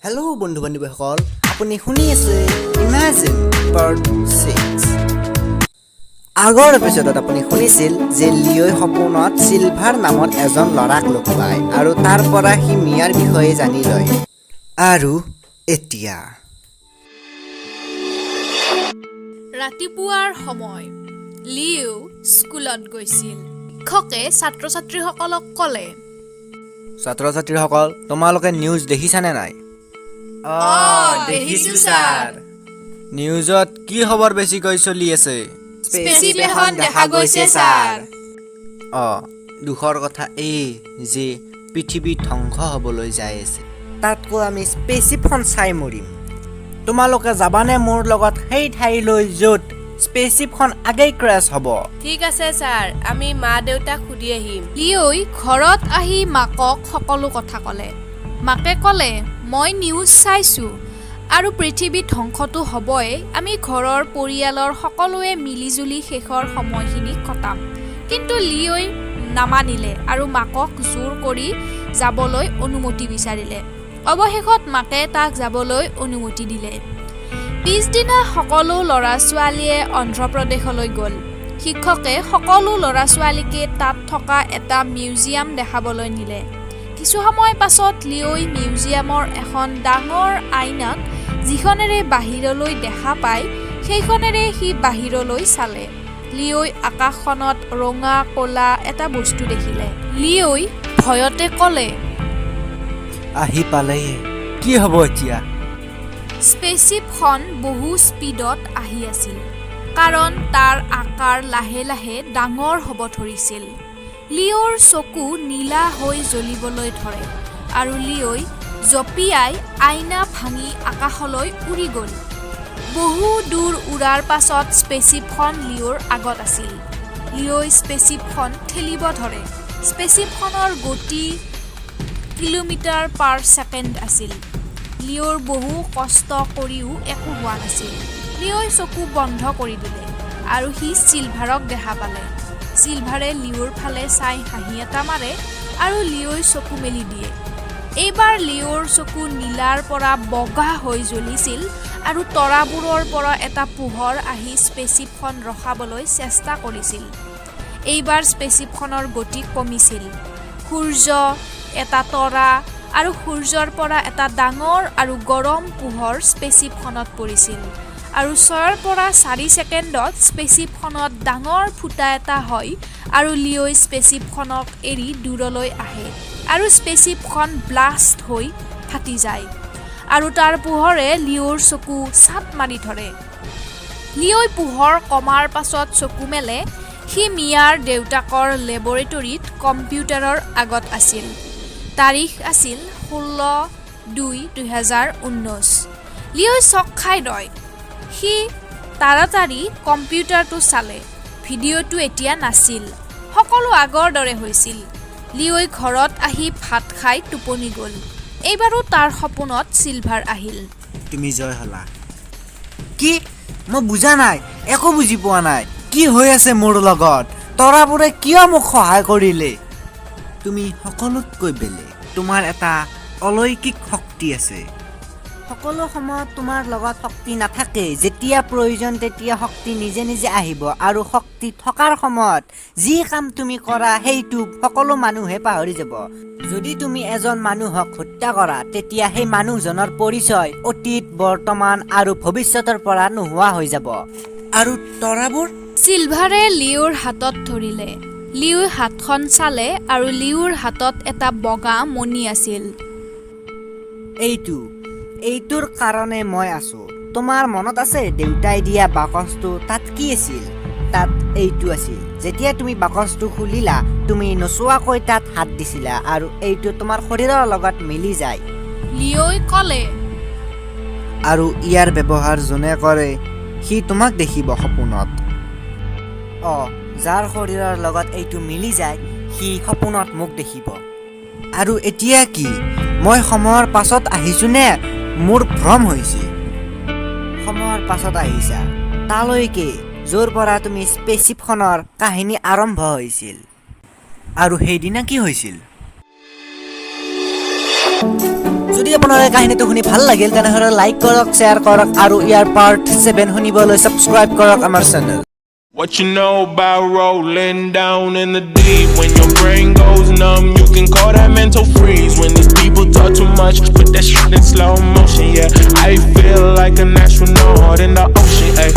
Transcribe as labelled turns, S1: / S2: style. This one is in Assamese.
S1: হেল্ল' বন্ধু বান্ধৱীসকল, আপুনি শুনি আছে ইমাজিন পাৰ্ট 6। আগৰ এপিছডত আপুনি শুনিছিল যে লিঅ'ই সপোনত চিলভাৰ নামৰ এজন ল'ৰাক লগ পায় আৰু তাৰ পৰা সি মিয়াৰ বিষয়ে জানি লয়। আৰু এতিয়া
S2: ৰাতিপুৱাৰ সময়। লিঅ' স্কুলত গৈছিল। শিক্ষকে ছাত্ৰ-ছাত্ৰীসকলক ক'লে,
S1: ছাত্ৰ-ছাত্ৰীসকল, তোমালোকে নিউজ দেখিছানে নাই?
S2: দেখিছো ছাৰ।
S1: নিউজত কি খবৰ বেছিকৈ চলি আছে?
S2: স্পেচিপ এখন দেখা গৈছে ছাৰ।
S1: দুখৰ কথা এই যে পৃথিৱী ধ্বংস হ'বলৈ যাই আছে। তাতকৈ আমি স্পেচিপখন চাই মৰিম। তোমালোকে যাবানে মোৰ লগত সেই ঠাইলৈ য'ত স্পেচিপখন আগেই ক্ৰেছ হ'ব?
S3: ঠিক আছে ছাৰ, আমি মা-দেউতাক সুধি আহিম।
S2: লিঅ'ই ঘৰত আহি মাকক সকলো কথা ক'লে। মাকে ক'লে, মই নিউজ চাইছোঁ আৰু পৃথিৱী ধ্বংসটো হ'বই। আমি ঘৰৰ পৰিয়ালৰ সকলোৱে মিলিজুলি শেষৰ সময়খিনি কটাম। কিন্তু লিঅ'ই নামানিলে আৰু মাকক জোৰ কৰি যাবলৈ অনুমতি বিচাৰিলে। অৱশেষত মাকে তাক যাবলৈ অনুমতি দিলে। পিছদিনা সকলো ল'ৰা-ছোৱালীয়ে অন্ধ্ৰপ্ৰদেশলৈ গ'ল। শিক্ষকে সকলো ল'ৰা-ছোৱালীকে তাত থকা এটা মিউজিয়াম দেখাবলৈ নিলে। কিছু সময় পাছত লিঅ'ই মিউজিয়ামৰ এখন ডাঙৰ আইনাক যিখনেৰে বাহিৰলৈ দেখা পায় সেইখনেৰে সি বাহিৰলৈ চালে। লিঅ'ই আকাশখনত ৰঙা ক'লা এটা বস্তু দেখিলে। লিঅ'ই ভয়তে ক'লে,
S1: আহি পালেই, কি হ'ব এতিয়া?
S2: স্পেচিপখন বহু স্পীডত আহি আছিল, কাৰণ তাৰ আকাৰ লাহে লাহে ডাঙৰ হ'ব ধৰিছিল। লিঅ'ৰ চকু নীলা হৈ জ্বলিবলৈ ধৰে আৰু লিঅ'ই জঁপিয়াই আইনা ভাঙি আকাশলৈ উৰি গ'ল। বহু দূৰ উৰাৰ পাছত স্পেচিপখন লিঅ'ৰ আগত আছিল। লিঅ'ই স্পেচিপখন ঠেলিব ধৰে। স্পেচিপখনৰ গতি কিলোমিটাৰ/ছেকেণ্ড আছিল। লিঅ'ৰ বহু কষ্ট কৰিও একো হোৱা নাছিল। লিঅ'ই চকু বন্ধ কৰি দিলে আৰু সি চিলভাৰক দেখা পালে। চিলভাৰে লিঅ'ৰ ফালে চাই হাঁহি এটা মাৰে আৰু লিঅ'ই চকু মেলি দিয়ে। এইবাৰ লিঅ'ৰ চকু নীলাৰ পৰা বগা হৈ জ্বলিছিল আৰু তৰাবোৰৰ পৰা এটা পোহৰ আহি স্পেচিপখন ৰখাবলৈ চেষ্টা কৰিছিল। এইবাৰ স্পেচিপখনৰ গতি কমিছিল। সূৰ্য, এটা তৰা আৰু সূৰ্যৰ পৰা এটা ডাঙৰ আৰু গৰম পোহৰ স্পেচিপখনত পৰিছিল আৰু 6-4 ছেকেণ্ডত স্পেচিপখনত ডাঙৰ ফুটা এটা হয় আৰু লিঅ'ই স্পেচিপখনক এৰি দূৰলৈ আহে আৰু স্পেচিপখন ব্লাষ্ট হৈ ফাটি যায় আৰু তাৰ পোহৰে লিঅ'ৰ চকু চাপ মাৰি ধৰে। লিঅ'ই পোহৰ কমাৰ পাছত চকু মেলে। সি মিয়াৰ দেউতাকৰ লেবৰেটৰীত কম্পিউটাৰৰ আগত আছিল। তাৰিখ আছিল 16/2/2019। লিঅ'ই চক খাই ৰয়। সি তাড়াতাড়ি কম্পিউটাৰটো চালে। ভিডিঅ'টো এতিয়া নাছিল, সকলো আগৰ দৰে হৈছিল। লিঅ'ই ঘৰত আহি ভাত খাই টোপনি গ'ল। এইবাৰো তাৰ সপোনত চিলভাৰ আহিল।
S1: তুমি জয় হলা। কি? মই বুজা নাই, একো বুজি পোৱা নাই। কি হৈ আছে মোৰ লগত? তৰাবোৰে কিয় মোক সহায় কৰিলে? তুমি সকলোতকৈ বেলেগ। তোমাৰ এটা অলৌকিক শক্তি আছে। সকলো সময়ত তোমাৰ লগত শক্তি নাথাকে। যেতিয়া প্ৰয়োজন তেতিয়া শক্তি নিজে নিজে আহিব আৰু শক্তি থকাৰ সময়ত যি কাম তুমি কৰা সেইটো সকলো মানুহে পাহৰি যাব। যদি তুমি এজন মানুহক হত্যা কৰা তেতিয়া সেই মানুহজনৰ পৰিচয় অতীত, বৰ্তমান আৰু ভৱিষ্যতৰ পৰা নোহোৱা হৈ যাব। আৰু তৰাবোৰ?
S2: চিলভাৰে লিঅ'ৰ হাতত ধৰিলে। লিঅ'ই হাতখন চালে আৰু লিঅ'ৰ হাতত এটা বগা মণি আছিল।
S1: এইটোৰ কাৰণে মই আছো। তোমাৰ মনত আছে দেউতাই দিয়া বাকচটো? তাত কি আছিল? তাত এইটো আছিল। যেতিয়া তুমি বাকচটো খুলিলা তুমি নোচোৱাকৈ তাত হাত দিছিলা আৰু এইটো তোমাৰ শৰীৰৰ লগত মিলি যায়।
S2: লিঅ'ই ক'লে,
S1: আৰু ইয়াৰ ব্যৱহাৰ যোনে কৰে সি তোমাক দেখিব সপোনত। যাৰ শৰীৰৰ লগত এইটো মিলি যায় সি সপোনত মোক দেখিব। আৰু এতিয়া কি? মই সময়ৰ পাছত আহিছো নে মোৰ ভ্ৰম হৈছে? সময়ৰ পাছত আহিছা তালৈকে য'ৰ পৰা তুমি স্পেচিপখনৰ কাহিনী আৰম্ভ হৈছিল। আৰু সেইদিনা কি হৈছিল? যদি আপোনাৰ এই কাহিনীটো শুনি ভাল লাগিল তেনেহ'লে লাইক কৰক, শ্বেয়াৰ কৰক আৰু ইয়াৰ পাৰ্ট 7 শুনিবলৈ ছাবস্ক্ৰাইব কৰক আমাৰ channel.
S4: What you know about rolling down in the deep? When your brain goes numb, you can call that mental freeze. When these people talk too much, put that shit in slow motion. Yeah, I feel like an astronaut in the ocean. Ay.